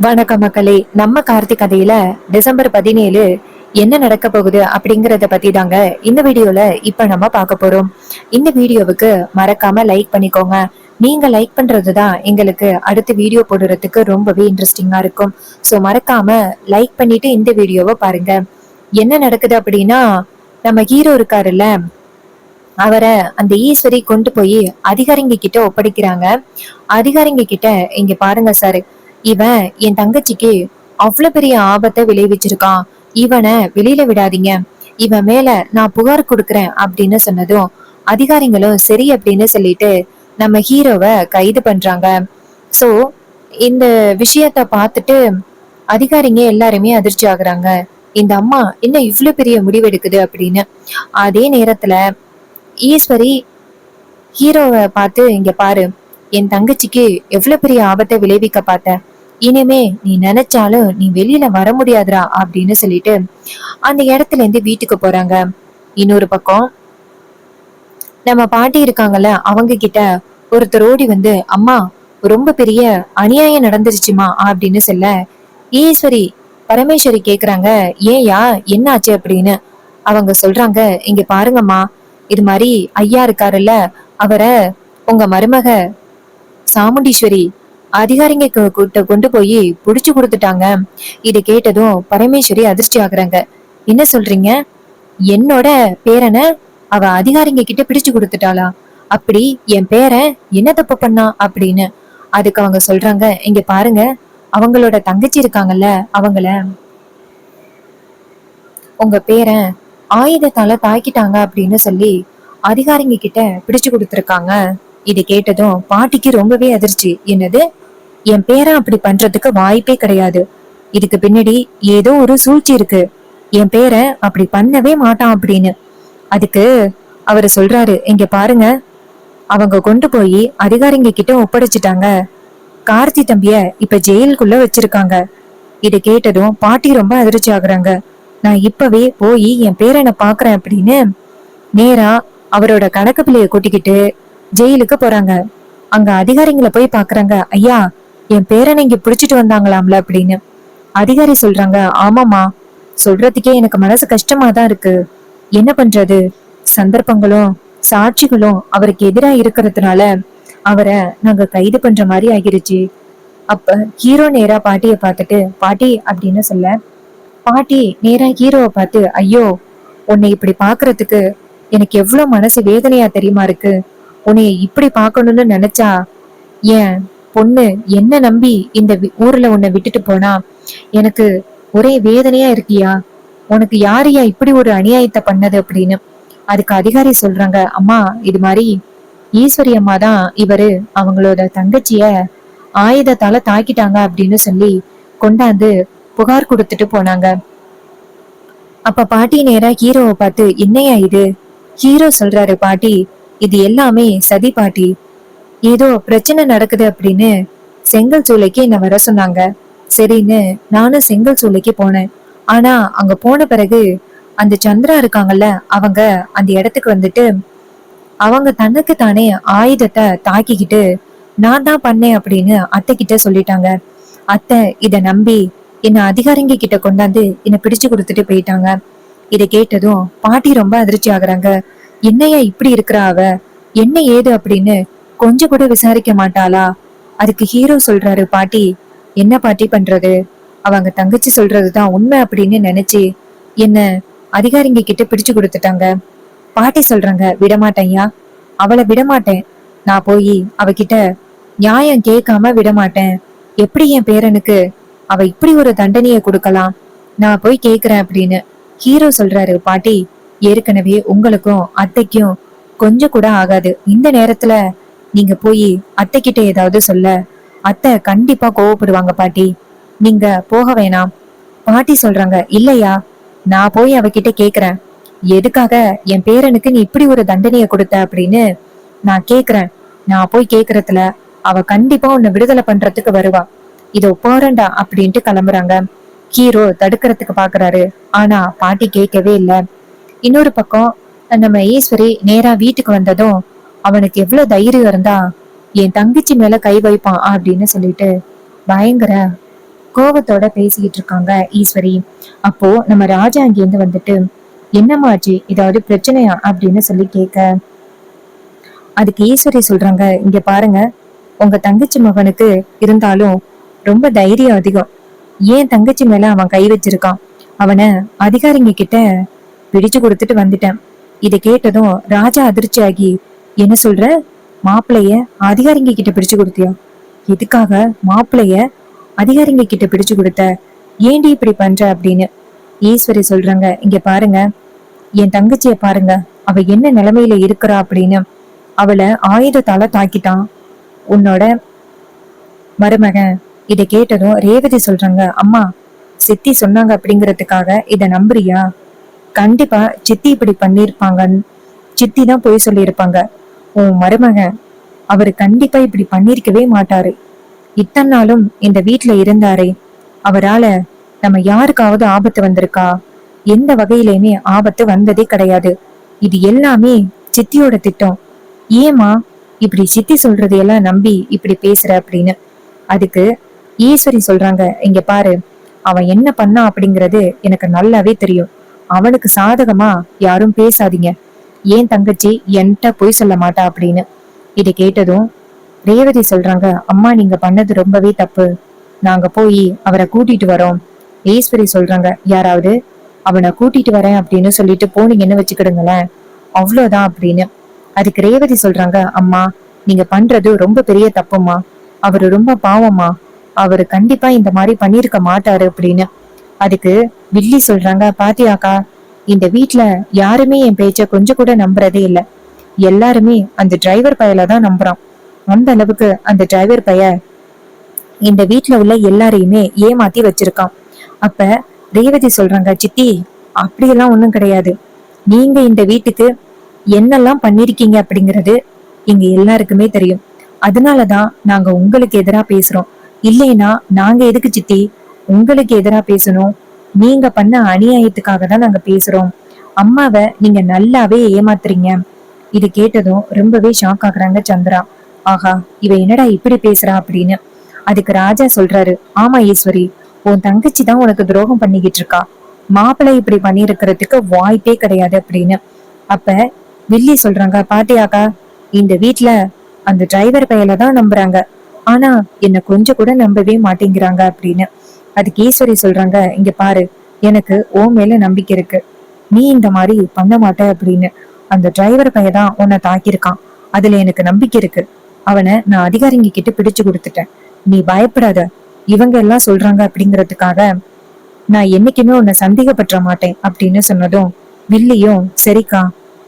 வணக்கம் மக்களே. நம்ம கார்த்திக் கதையில டிசம்பர் 17 என்ன நடக்க போகுது அப்படிங்கறத பத்தி தாங்க இந்த வீடியோல இப்ப நம்ம பார்க்க போறோம். இந்த வீடியோவுக்கு மறக்காம லைக் பண்ணிக்கோங்க. நீங்க லைக் பண்றதுதான் எங்களுக்கு அடுத்த வீடியோ போடுறதுக்கு ரொம்பவே இன்ட்ரெஸ்டிங்கா இருக்கும். சோ மறக்காம லைக் பண்ணிட்டு இந்த வீடியோவை பாருங்க. என்ன நடக்குது அப்படின்னா, நம்ம ஹீரோ இருக்காருல்ல, அவரை அந்த ஈஸ்வரி கொண்டு போய் அதிகாரிங்க கிட்ட ஒப்படைக்கிறாங்க. அதிகாரிங்க கிட்ட, இங்க பாருங்க சார், இவன் என் தங்கச்சிக்கு அவ்வளவு பெரிய ஆபத்தை விளைவிச்சிருக்கான். இவனை வெளியில விடாதீங்க, இவன் மேல நான் புகார் கொடுக்கறேன் அப்படின்னு சொன்னதும் அதிகாரிங்களும் சரி அப்படின்னு சொல்லிட்டு நம்ம ஹீரோவை கைது பண்றாங்க. சோ இந்த விஷயத்த பார்த்துட்டு அதிகாரிங்க எல்லாருமே அதிர்ச்சி ஆகுறாங்க. இந்த அம்மா என்ன இவ்வளவு பெரிய முடிவெடுக்குது அப்படின்னு. அதே நேரத்துல ஈஸ்வரி ஹீரோவை பார்த்து, இங்க பாரு, என் தங்கச்சிக்கு எவ்வளவு பெரிய ஆபத்தை விளைவிக்க பார்த்த, இனிமே நீ நினைச்சாலும் நீ வெளியில வர முடியாதுடா அப்படின்னு சொல்லிட்டு அந்த இடத்துல இருந்து வீட்டுக்கு போறாங்க. இன்னொரு பக்கம் நம்ம பாட்டி இருக்காங்கல்ல, அவங்க கிட்ட ஒருத்தர் ஓடி வந்து, அம்மா ரொம்ப பெரிய அநியாயம் நடந்துருச்சுமா அப்படின்னு சொல்ல, ஈஸ்வரி பரமேஸ்வரி கேக்குறாங்க, ஏயா என்னாச்சு அப்படின்னு. அவங்க சொல்றாங்க, இங்க பாருங்கம்மா, இது மாதிரி ஐயா இருக்காருல்ல, அவரை உங்க மருமக சாமுண்டீஸ்வரி அதிகாரிங்க கிட்ட கொண்டு போய் புடிச்சு கொடுத்துட்டாங்க. இது கேட்டதும் பரமேஸ்வரி அதிர்ச்சி ஆகுறாங்க. என்ன சொல்றீங்க? என்னோட பேரனை அவ அதிகாரிங்க கிட்ட பிடிச்சு கொடுத்துட்டாளா? அப்படி என் பேரன் என்ன தப்பு பண்ணா அப்படின்னு. அதுக்கு அவங்க சொல்றாங்க, இங்க பாருங்க, அவங்களோட தங்கச்சி இருக்காங்கல்ல, அவங்கள உங்க பேரன் ஆயுதத்தால தாக்கிட்டாங்க அப்படின்னு சொல்லி அதிகாரிங்க கிட்ட பிடிச்சு கொடுத்துருக்காங்க. இது கேட்டதும் பாட்டிக்கு ரொம்பவே அதிர்ச்சி. என்னது, என் பேரன் அப்படி பண்றதுக்கு வாய்ப்பே கிடையாது, இதுக்கு பின்னாடி ஏதோ ஒரு சூழ்ச்சி இருக்கு, என் பேரன் அப்படி பண்ணவே மாட்டான் அப்படின்னு. அதுக்கு அவரு சொல்றாரு, இங்க பாருங்க, அவங்க கொண்டு போய் அதிகாரிங்க கிட்ட ஒப்படைச்சிட்டாங்க. கார்த்தி தம்பிய இப்ப ஜெயிலுக்குள்ள வச்சிருக்காங்க. இதை கேட்டதும் பாட்டி ரொம்ப அதிர்ச்சி ஆகுறாங்க. நான் இப்பவே போய் என் பேரனை பாக்குறேன் அப்படின்னு நேரா அவரோட கணக்கு பிள்ளைய கூட்டிக்கிட்டு ஜெயிலுக்கு போறாங்க. அங்க அதிகாரிங்களை போய் பாக்குறாங்க. ஐயா, என் பேரனை இங்க புடிச்சிட்டு வந்தாங்களாம்ல அப்படின்னு. அதிகாரி சொல்றாங்க, ஆமாமா, சொல்றதுக்கே எனக்கு மனசு கஷ்டமா தான் இருக்கு, என்ன பண்றது, சந்தர்ப்பங்களும் சாட்சிகளும் அவருக்கு எதிரா இருக்கிறதுனால அவரை நாங்க கைது பண்ற மாதிரி ஆகிருச்சு. அப்ப ஹீரோ நேரா பாட்டிய பார்த்துட்டு, பாட்டி அப்படின்னு சொல்ல, பாட்டி நேரா ஹீரோவை பார்த்து, ஐயோ, உன்னை இப்படி பாக்குறதுக்கு எனக்கு எவ்வளவு மனசு வேதனையா தெரியுமா இருக்கு, உன்னைய இப்படி பாக்கணும்னு நினைச்சா ஏன் பொண்ணு என்ன நம்பி இந்த ஊர்ல உன்னை விட்டுட்டு போனா எனக்கு ஒரே வேதனையா இருக்கியா, உனக்கு யாரையா இப்படி ஒரு அநியாயத்தை பண்ணது அப்படின்னு. அதுக்கு அதிகாரி சொல்றாங்க, அம்மா, இது மாதிரி ஈஸ்வரி அம்மா தான் இவரு அவங்களோட தங்கச்சிய ஆயுதத்தால தாக்கிட்டாங்க அப்படின்னு சொல்லி கொண்டாந்து புகார் கொடுத்துட்டு போனாங்க. அப்ப பாட்டி நேரா ஹீரோவை பார்த்து, என்னையா இது? ஹீரோ சொல்றாரு, பாட்டி, இது எல்லாமே சதி பாட்டி, ஏதோ பிரச்சனை நடக்குது அப்படின்னு செங்கல் சூளைக்கு என்ன வர சொன்னாங்க. சரின்னு நானும் செங்கல் சூளைக்கு போனேன். ஆனா அங்க போன பிறகு அந்த சந்திரா இருக்காங்கல்ல, அவங்க அந்த இடத்துக்கு வந்துட்டு அவங்க தனக்கு தானே ஆயுதத்தை தாக்கிக்கிட்டு நான் தான் பண்ணேன் அப்படின்னு அத்தை கிட்ட சொல்லிட்டாங்க. அத்தை இத நம்பி என்ன அதிகாரிங்க கிட்ட கொண்டாந்து என்ன பிடிச்சு கொடுத்துட்டு போயிட்டாங்க. இதை கேட்டதும் பாட்டி ரொம்ப அதிர்ச்சி ஆகுறாங்க. என்னையா இப்படி இருக்கிறா அவ, என்ன ஏது அப்படின்னு கொஞ்சம் கூட விசாரிக்க மாட்டாளா? அதுக்கு ஹீரோ சொல்றாரு, பாட்டி என்ன பாட்டி பண்றது, அவங்க தங்கச்சி சொல்றதுதான் உண்மை அப்படின்னு நினைச்சு என்ன அதிகாரிங்க கிட்ட பிடிச்சு கொடுத்துட்டாங்க. பாட்டி சொல்றாங்க, விடமாட்டேன்யா, அவளை விடமாட்டேன், நான் போய் அவகிட்ட நியாயம் கேட்காம விடமாட்டேன். எப்படி என் பேரனுக்கு அவ இப்படி ஒரு தண்டனையை கொடுக்கலாம், நான் போய் கேக்குறேன் அப்படின்னு ஹீரோ சொல்றாரு. பாட்டி, ஏற்கனவே உங்களுக்கும் அத்தைக்கும் கொஞ்சம் கூட ஆகாது, இந்த நேரத்துல நீங்க போய் அத்தை கிட்ட ஏதாவது சொல்ல அத்தை கண்டிப்பா கோவப்படுவாங்க பாட்டி, நீங்க போக வேணாம். பாட்டி சொல்றாங்க, இல்லையா, நான் போய் அவகிட்ட கேக்குறேன், எதுக்காக என் பேரனுக்கு நீ இப்படி ஒரு தண்டனையை கொடுத்த அப்படின்னு நான் கேக்குறேன். நான் போய் கேக்குறதுல அவ கண்டிப்பா உன்னை விடுதலை பண்றதுக்கு வருவா, இதோ போறண்டா அப்படின்ட்டு கிளம்புறாங்க. ஹீரோ தடுக்கிறதுக்கு பாக்குறாரு, ஆனா பாட்டி கேட்கவே இல்லை. இன்னொரு பக்கம் நம்ம ஈஸ்வரி நேரா வீட்டுக்கு வந்ததும் அவனுக்கு எவ்வளவு தைரியம் இருந்தா என் தங்கச்சி மேல கை வைப்பான் அப்படின்னு சொல்லிட்டு பயங்கர கோவத்தோட பேசிக்கிட்டு இருக்காங்க ஈஸ்வரி. அப்போ நம்ம ராஜா அங்கேருந்து வந்துட்டு, என்னமாச்சு, ஏதாவது பிரச்சனையா அப்படின்னு சொல்லி கேட்க, அதுக்கு ஈஸ்வரி சொல்றாங்க, இங்க பாருங்க, உங்க தங்கச்சி மகனுக்கு இருந்தாலும் ரொம்ப தைரியம் அதிகம். ஏன் தங்கச்சி மேல அவன் கை வச்சிருக்கான். அவனை அதிகாரிங்க கிட்ட பிடிச்சு கொடுத்துட்டு வந்துட்டேன். இதை கேட்டதும் ராஜா அதிர்ச்சியாகி, என்ன சொல்ற, மாப்பிளைய அதிகாரிங்க கிட்ட பிடிச்சு கொடுத்தியா? எதுக்காக மாப்பிளைய அதிகாரிங்க கிட்ட பிடிச்சு கொடுத்த? ஏண்டி இப்படி பண்ற அப்படின்னு ஈஸ்வரி சொல்றாங்க, இங்க பாருங்க, என் தங்கச்சிய பாருங்க, அவ என்ன நிலைமையில இருக்கிறா அப்படின்னு. அவளை ஆயுதத்தால தாக்கிட்டான் உன்னோட மருமகன். இதை கேட்டதும் ரேவதி சொல்றாங்க, அம்மா, சித்தி சொன்னாங்க அப்படிங்கறதுக்காக இத நம்புறியா? கண்டிப்பா சித்தி இப்படி பண்ணிருப்பாங்க, சித்தி தான் போய் சொல்லியிருப்பாங்க. உன் மருமகன் அவரு கண்டிப்பா இப்படி பண்ணிருக்கவே மாட்டாரு. இத்தனை நாளும் இந்த வீட்டுல இருந்தாரே, அவரால நம்ம யாருக்காவது ஆபத்து வந்திருக்கா? எந்த வகையிலுமே ஆபத்து வந்ததே கிடையாது. இது எல்லாமே சித்தியோட திட்டம். ஏமா இப்படி சித்தி சொல்றது எல்லாம் நம்பி இப்படி பேசுற அப்படின்னு. அதுக்கு ஈஸ்வரி சொல்றாங்க, இங்க பாரு, அவன் என்ன பண்ணா அப்படிங்கறது எனக்கு நல்லாவே தெரியும். அவனுக்கு சாதகமா யாரும் பேசாதீங்க. ஏன் தங்கச்சி என்கிட்ட பொய் சொல்ல மாட்டா அப்படின்னு. இதை கேட்டதும் ரேவதி சொல்றாங்க, அம்மா, நீங்க பண்ணது ரொம்பவே தப்பு. நாங்க போய் அவரை கூட்டிட்டு வரோம். ஈஸ்வரி சொல்றாங்க, யாராவது அவனை கூட்டிட்டு வரேன் அப்படின்னு சொல்லிட்டு போனீங்கன்னு வச்சுக்கிடுங்களேன், அவ்வளவுதான் அப்படின்னு. அதுக்கு ரேவதி சொல்றாங்க, அம்மா, நீங்க பண்றது ரொம்ப பெரிய தப்புமா. அவரு ரொம்ப பாவமா. அவரு கண்டிப்பா இந்த மாதிரி பண்ணிருக்க மாட்டாரு அப்படின்னு. அதுக்கு வில்லி சொல்றாங்க, பாத்தியாக்கா, இந்த வீட்டுல யாருமே என் பேச்ச கொஞ்சம் கூட நம்புறதே இல்ல. எல்லாருமே அந்த டிரைவர் பையல தான் நம்புறான். அந்த அளவுக்கு அந்த டிரைவர் பைய இந்த வீட்டுல உள்ள எல்லாரையுமே ஏமாத்தி வச்சிருக்கான். அப்ப ரேவதி சொல்றாங்க, சித்தி, அப்படியெல்லாம் ஒண்ணும் கிடையாது. நீங்க இந்த வீட்டுக்கு என்னெல்லாம் பண்ணிருக்கீங்க அப்படிங்கறது எங்க எல்லாருக்குமே தெரியும். அதனாலதான் நாங்க உங்களுக்கு எதிரா பேசுறோம். இல்லைன்னா நாங்க எதுக்கு சித்தி உங்களுக்கு எதிரா பேசணும்? நீங்க பண்ண அநியாயத்துக்காக தான் நாங்க பேசுறோம். அம்மாவை நீங்க நல்லாவே ஏமாத்துறீங்க. இது கேட்டதும் ரொம்பவே ஷாக் ஆகுறாங்க சந்திரா. ஆஹா, இவ என்னடா இப்படி பேசுறா அப்படின்னு. அதுக்கு ராஜா சொல்றாரு, ஆமா ஈஸ்வரி, உன் தங்கச்சி தான் உனக்கு துரோகம் பண்ணிக்கிட்டு இருக்கா. மாப்பிள்ளை இப்படி பண்ணிருக்கிறதுக்கு வாய்ப்பே கிடையாது அப்படின்னு. அப்ப வில்லி சொல்றாங்க, பாட்டியாக்கா, இந்த வீட்டுல அந்த டிரைவர் பையல தான் நம்புறாங்க. ஆனா என்ன கொஞ்சம் கூட நம்பவே மாட்டேங்கிறாங்க அப்படின்னு. அதுக்கு ஈஸ்வரி சொல்றாங்க, இங்க பாரு, எனக்கு ஓ மேல நம்பிக்கை இருக்கு. நீ இந்த மாதிரி பண்ண மாட்ட அப்படின்னு. அந்த டிரைவர் பையன் தான் உன்னை தாக்கியிருக்கான். அதுல எனக்கு நம்பிக்கை இருக்கு. அவனை நான் அதிகாரிங்க கிட்ட பிடிச்சு கொடுத்துட்டேன். நீ பயப்படாத. இவங்க எல்லாம் சொல்றாங்க அப்படிங்கறதுக்காக நான் என்னைக்குமே உன்னை சந்தேகப்பற்ற மாட்டேன் அப்படின்னு சொன்னதும் வில்லியும், சரிக்கா,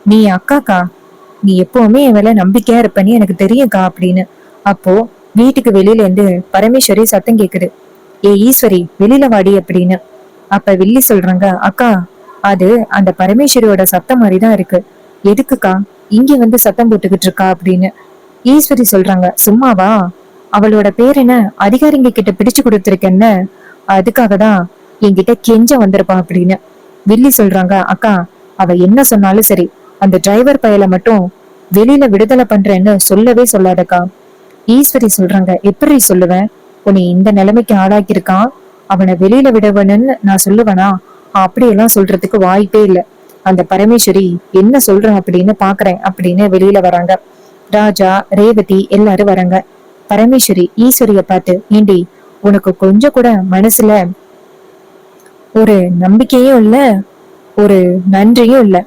நீ அக்காக்கா, நீ எப்பவுமே என் மேல நம்பிக்கையா இருப்பன்னு எனக்கு தெரியும்க்கா அப்படின்னு. அப்போ வீட்டுக்கு வெளியில இருந்து பரமேஸ்வரி சத்தம் கேக்குது, ஏ ஈஸ்வரி, வெளியில வாடி அப்படின்னு. அப்ப வில்லி சொல்றாங்க, அக்கா, அது அந்த பரமேஸ்வரியோட சத்தம் மாதிரிதான் இருக்கு. எதுக்குக்கா இங்க வந்து சத்தம் போட்டுக்கிட்டு இருக்கா அப்படின்னு. ஈஸ்வரி சொல்றாங்க, சும்மாவா, அவளோட பேர் என்ன அதிகாரிங்க கிட்ட பிடிச்சு கொடுத்துருக்கேன்னு, அதுக்காக தான் என்கிட்ட கெஞ்ச வந்திருப்பா அப்படின்னு. வில்லி சொல்றாங்க, அக்கா, அவ என்ன சொன்னாலும் சரி, அந்த டிரைவர் பயல மட்டும் வெளியில விடுதலை பண்றேன்னு சொல்லவே சொல்லாதக்கா. ஈஸ்வரி சொல்றாங்க, எப்படி சொல்லுவேன்? உன்னை இந்த நிலைமைக்கு ஆளாக்கி இருக்கான், அவனை வெளியில விடவனுன்னு நான் சொல்லுவேனா? அப்படியெல்லாம் சொல்றதுக்கு வாய்ப்பே இல்லை. அந்த பரமேஸ்வரி என்ன சொல்றேன் அப்படின்னு பாக்குறேன் அப்படின்னு வெளியில வராங்க. ராஜா, ரேவதி எல்லாரும் வராங்க. பரமேஸ்வரி ஈஸ்வரிய பார்த்து, ஏண்டி, உனக்கு கொஞ்சம் கூட மனசுல ஒரு நம்பிக்கையும் இல்ல, ஒரு நன்றியும் இல்ல.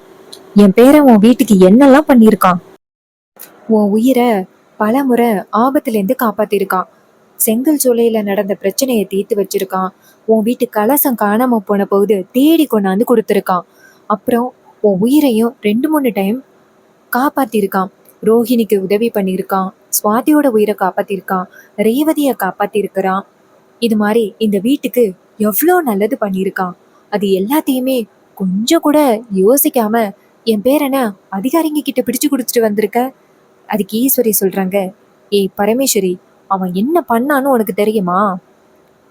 என் பேரன் உன் வீட்டுக்கு என்னெல்லாம் பண்ணிருக்கான். உன் உயிரை பல முறை ஆபத்துல இருந்து காப்பாத்திருக்கான். செங்கல் சூளையில நடந்த பிரச்சனையை தீர்த்து வச்சிருக்கான். உன் வீட்டு கலசம் காணாம போன போது தேடி கொண்டாந்து கொடுத்துருக்கான். அப்புறம் உன் உயிரையும் 2 3 டைம் காப்பாத்திருக்கான். ரோஹிணிக்கு உதவி பண்ணியிருக்கான். சுவாதியோட உயிரை காப்பாத்திருக்கான். ரேவதிய காப்பாத்திருக்கிறான். இது மாதிரி இந்த வீட்டுக்கு எவ்வளோ நல்லது பண்ணியிருக்கான். அது எல்லாத்தையுமே கொஞ்சம் கூட யோசிக்காம என் பேரனை அதிகாரிங்க கிட்ட பிடிச்சு கொடுத்துட்டு வந்திருக்க. அதுக்கு ஈஸ்வரி சொல்றாங்க, ஏய் பரமேஸ்வரி, அவன் என்ன பண்ணான்னு உனக்கு தெரியுமா?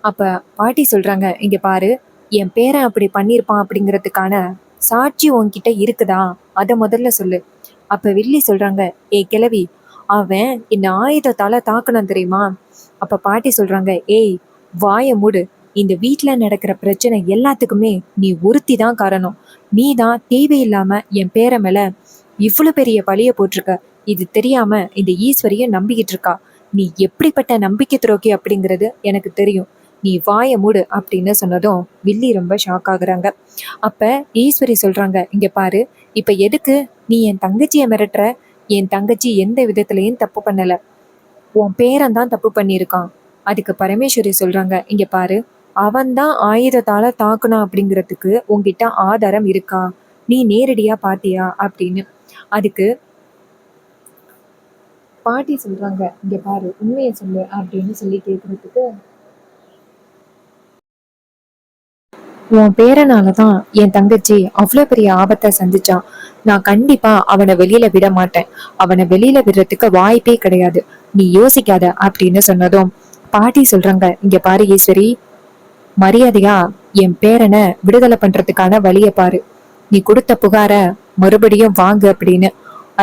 அப்ப பாட்டி சொல்றாங்க, இங்க பாரு, என் பேரன் அப்படி பண்ணிருப்பான் அப்படிங்கறதுக்கான சாட்சி உன்கிட்ட இருக்குதா? அத முதல்ல சொல்லு. அப்ப வில்லி சொல்றாங்க, ஏய் கிழவி, அவன் என்ன ஆயுதத்தால தாக்கணும் தெரியுமா? அப்ப பாட்டி சொல்றாங்க, ஏய் வாய மூடு, இந்த வீட்ல நடக்கிற பிரச்சனை எல்லாத்துக்குமே நீ ஒருத்தி தான் காரணம். நீ தான் தேவையில்லாம என் பேர மேல இவ்வளவு பெரிய பழிய போட்டிருக்க. இது தெரியாம இந்த ஈஸ்வரிய நம்பிக்கிட்டு இருக்கா. நீ எப்படிப்பட்ட நம்பிக்கை துரோகி அப்படிங்கிறது எனக்கு தெரியும். நீ வாய மூடு அப்படின்னு சொன்னதும் வில்லி ரொம்ப ஷாக் ஆகுறாங்க. அப்ப ஈஸ்வரி சொல்றாங்க, இங்க பாரு, இப்ப எதுக்கு நீ என் தங்கச்சிய மிரட்டுற? என் தங்கச்சி எந்த விதத்திலயும் தப்பு பண்ணல. உன் பேரன் தான் தப்பு பண்ணியிருக்கான். அதுக்கு பரமேஸ்வரி சொல்றாங்க, இங்க பாரு, அவன்தான் ஆயுதத்தால தாக்குனான் அப்படிங்கிறதுக்கு உன்கிட்ட ஆதாரம் இருக்கா? நீ நேரடியா பாத்தியா அப்படின்னு. அதுக்கு பாட்டி சொல்றாங்க, இங்க பாரு, உண்மையை சொல்லு அப்படின்னு சொல்லி கேட்கறதுக்கு, உன் பேரனாலதான் என் தங்கச்சி அவ்வளவு பெரிய ஆபத்தை சந்திச்சான். நான் கண்டிப்பா அவனை வெளியில விட மாட்டேன். அவனை வெளியில விடுறதுக்கு வாய்ப்பே கிடையாது. நீ யோசிக்காத அப்படின்னு சொன்னதும் பாட்டி சொல்றாங்க, இங்க பாரு ஈஸ்வரி, மரியாதையா என் பேரனை விடுதலை பண்றதுக்கான வழிய பாரு. நீ கொடுத்த புகார மறுபடியும் வாங்கு அப்படின்னு.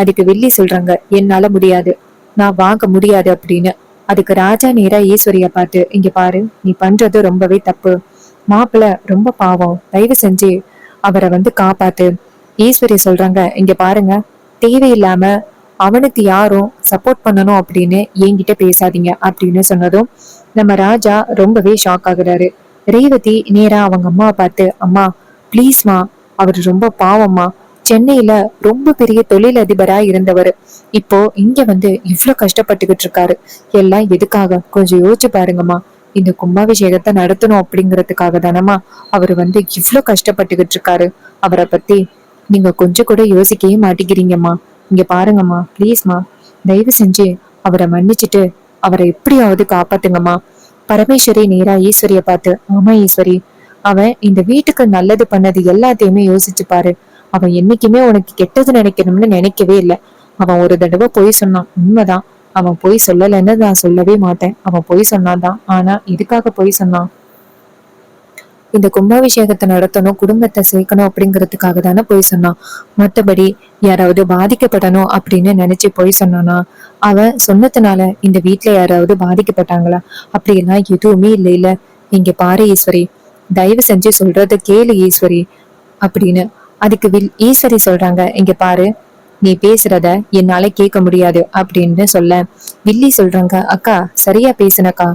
அதுக்கு வில்லி சொல்றாங்க, என்னால முடியாது, நான் வாங்க முடியாது அப்படின்னு. அதுக்கு ராஜா நேரா ஈஸ்வரிய பார்த்து, இங்க பாரு, நீ பண்றது ரொம்பவே தப்பு. மாப்பிள்ள ரொம்ப பாவம், தயவு செஞ்சு அவரை காப்பாத்து. ஈஸ்வரி சொல்றாங்க, இங்க பாருங்க, தேவையில்லாம அவனுக்கு யாரும் சப்போர்ட் பண்ணணும் அப்படின்னு என்கிட்ட பேசாதீங்க அப்படின்னு சொன்னதும் நம்ம ராஜா ரொம்பவே ஷாக் ஆகுறாரு. ரேவதி நேரா அவங்க அம்மாவை பார்த்து, அம்மா ப்ளீஸ்மா, அவர் ரொம்ப பாவம்மா. சென்னையில ரொம்ப பெரிய தொழிலதிபரா இருந்தவர். இப்போ இங்க இவ்வளவு கஷ்டப்பட்டுக்கிட்டு இருக்காரு. எல்லாம் எதுக்காக கொஞ்சம் யோசிச்சு பாருங்கம்மா. இந்த கும்பாபிஷேகத்தை நடத்தணும் அப்படிங்கறதுக்காக தானம்மா அவர் இவ்வளவு கஷ்டப்பட்டுக்கிட்டு இருக்காரு. அவரை பத்தி நீங்க கொஞ்சம் கூட யோசிக்கவே மாட்டேங்கிறீங்கம்மா. இங்க பாருங்கம்மா, ப்ளீஸ்மா, தயவு செஞ்சு அவரை மன்னிச்சுட்டு அவரை எப்படியாவது காப்பாத்துங்கம்மா. பரமேஸ்வரி நேரா ஈஸ்வரிய பார்த்து, ஆமா ஈஸ்வரி, அவன் இந்த வீட்டுக்கு நல்லது பண்ணது எல்லாத்தையுமே யோசிச்சு பாரு. அவன் என்னைக்குமே உனக்கு கெட்டது நினைக்கணும்னு நினைக்கவே இல்லை. அவன் ஒரு தடவை பொய் சொன்னான், உண்மைதான். அவன் பொய் சொல்லலைன்னு நான் சொல்லவே மாட்டேன். அவன் பொய் சொன்னான்தான். ஆனா இதுக்காக பொய் சொன்னான், இந்த கும்பாபிஷேகத்தை நடத்தணும், குடும்பத்தை சேர்க்கணும் அப்படிங்கிறதுக்காக தானே பொய் சொன்னான். மற்றபடி யாராவது பாதிக்கப்படணும் அப்படின்னு நினைச்சு பொய் சொன்னானா? அவன் சொன்னதுனால இந்த வீட்டுல யாராவது பாதிக்கப்பட்டாங்களா? அப்படியெல்லாம் எதுவுமே இல்லை. இல்ல, இங்க பாரு ஈஸ்வரி, தயவு செஞ்சு சொல்றத கேளு ஈஸ்வரி அப்படின்னு. அதுக்கு ஈஸ்வரி சொல்றாங்க, இங்க பாரு, நீ பேசுறத என்னால கேட்க முடியாது அப்படின்னு சொல்ல, வில்லி சொல்றாங்க, அக்கா சரியா பேசுனக்கா,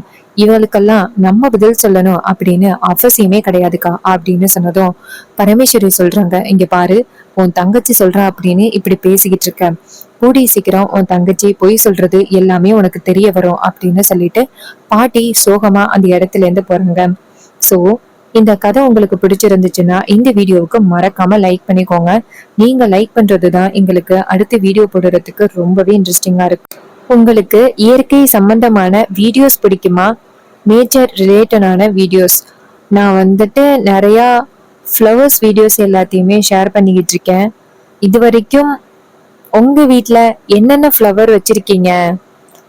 இவளுக்கெல்லாம் நம்ம பதில் சொல்லணும் அப்படின்னு அவசியமே கிடையாதுக்கா அப்படின்னு சொன்னதும் பரமேஸ்வரி சொல்றாங்க, இங்க பாரு, உன் தங்கச்சி சொல்றா அப்படின்னு இப்படி பேசிக்கிட்டு இருக்க. கூடிய சீக்கிரம் உன் தங்கச்சி பொய் சொல்றது எல்லாமே உனக்கு தெரிய வரும் அப்படின்னு சொல்லிட்டு பாட்டி சோகமா அந்த இடத்துல இருந்து போறாங்க. சோ இந்த கதை உங்களுக்கு பிடிச்சிருந்துச்சுன்னா இந்த வீடியோவுக்கு மறக்காம லைக் பண்ணிக்கோங்க. நீங்க லைக் பண்றதுதான் எங்களுக்கு அடுத்த வீடியோ போடுறதுக்கு ரொம்பவே இன்ட்ரெஸ்டிங்கா இருக்கு. உங்களுக்கு இயற்கை சம்பந்தமான வீடியோஸ் பிடிக்குமா? நேச்சர் ரிலேட்டடான வீடியோஸ், நான் நிறைய ஃப்ளவர்ஸ் வீடியோஸ் எல்லாத்தையுமே ஷேர் பண்ணிக்கிட்டு இருக்கேன். இது வரைக்கும் உங்க வீட்ல என்னென்ன ஃப்ளவர் வச்சிருக்கீங்க,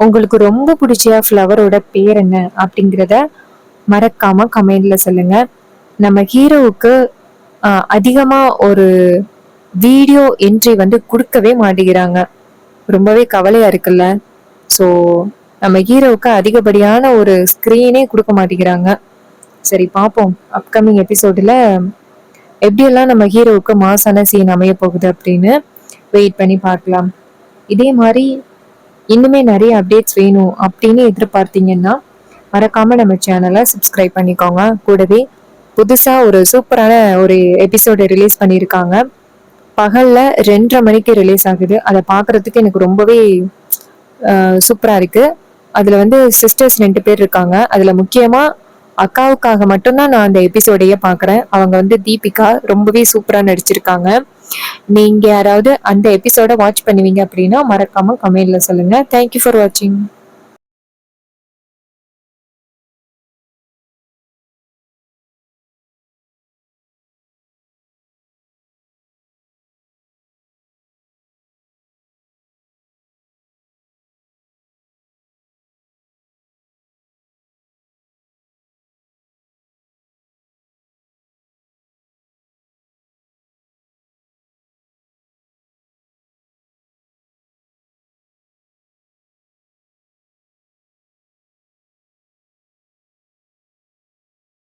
உங்களுக்கு ரொம்ப பிடிச்ச ஃப்ளவரோட பேர் என்ன அப்படிங்கிறத மறக்காம கமெண்ட்ல சொல்லுங்க. நம்ம ஹீரோவுக்கு அதிகமா ஒரு வீடியோ என்ட்ரி கொடுக்கவே மாட்டேங்கிறாங்க. ரொம்பவே கவலையா இருக்குல்ல. ஸோ நம்ம ஹீரோவுக்கு அதிகப்படியான ஒரு ஸ்கிரீனே கொடுக்க மாட்டேங்கிறாங்க. சரி, பார்ப்போம் அப்கமிங் எபிசோட்ல எப்படியெல்லாம் நம்ம ஹீரோவுக்கு மாசான சீன் அமைய போகுது அப்படின்னு வெயிட் பண்ணி பார்க்கலாம். இதே மாதிரி இன்னுமே நிறைய அப்டேட்ஸ் வேணும் அப்படின்னு எதிர்பார்த்தீங்கன்னா மறக்காம நம்ம சேனலை சப்ஸ்கிரைப் பண்ணிக்கோங்க. கூடவே புதுசா ஒரு சூப்பரான ஒரு எபிசோடு ரிலீஸ் பண்ணியிருக்காங்க. பகல்ல 2:30 மணிக்கு ரிலீஸ் ஆகுது. அதை பாக்குறதுக்கு எனக்கு ரொம்பவே சூப்பரா இருக்கு. அதுல சிஸ்டர்ஸ் 2 பேர் இருக்காங்க. அதுல முக்கியமா அக்காவுக்காக மட்டும்தான் நான் அந்த எபிசோடையே பாக்குறேன். அவங்க தீபிகா ரொம்பவே சூப்பரா நடிச்சிருக்காங்க. நீங்க யாராவது அந்த எபிசோட வாட்ச் பண்ணுவீங்க அப்படின்னா மறக்காம கமெண்ட்ல சொல்லுங்க. தேங்க்யூ ஃபார் வாட்சிங்.